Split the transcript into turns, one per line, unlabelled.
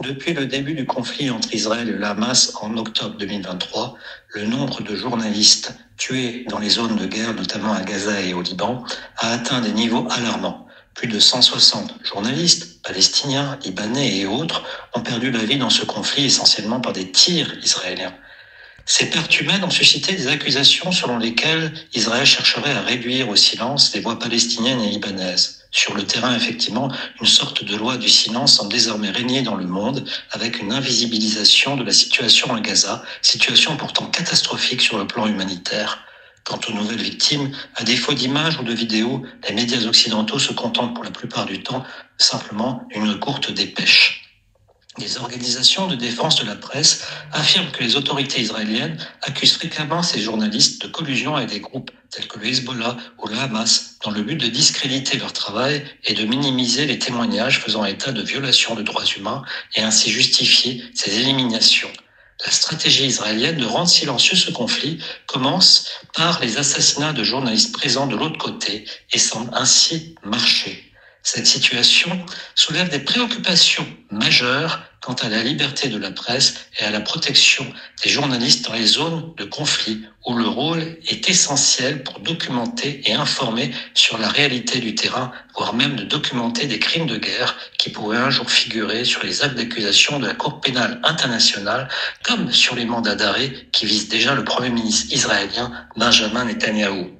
Depuis le début du conflit entre Israël et le Hamas en octobre 2023, le nombre de journalistes tués dans les zones de guerre, notamment à Gaza et au Liban, a atteint des niveaux alarmants. Plus de 160 journalistes, palestiniens, libanais et autres, ont perdu la vie dans ce conflit essentiellement par des tirs israéliens. Ces pertes humaines ont suscité des accusations selon lesquelles Israël chercherait à réduire au silence les voix palestiniennes et libanaises. Sur le terrain, effectivement, une sorte de loi du silence semble désormais régner dans le monde, avec une invisibilisation de la situation à Gaza, situation pourtant catastrophique sur le plan humanitaire. Quant aux nouvelles victimes, à défaut d'images ou de vidéos, les médias occidentaux se contentent pour la plupart du temps simplement d'une courte dépêche. Les organisations de défense de la presse affirment que les autorités israéliennes accusent fréquemment ces journalistes de collusion avec des groupes tels que le Hezbollah ou le Hamas dans le but de discréditer leur travail et de minimiser les témoignages faisant état de violations de droits humains et ainsi justifier ces éliminations. La stratégie israélienne de rendre silencieux ce conflit commence par les assassinats de journalistes présents de l'autre côté et semble ainsi marcher. Cette situation soulève des préoccupations majeures quant à la liberté de la presse et à la protection des journalistes dans les zones de conflit où le rôle est essentiel pour documenter et informer sur la réalité du terrain, voire même de documenter des crimes de guerre qui pourraient un jour figurer sur les actes d'accusation de la Cour pénale internationale, comme sur les mandats d'arrêt qui visent déjà le Premier ministre israélien Benjamin Netanyahou.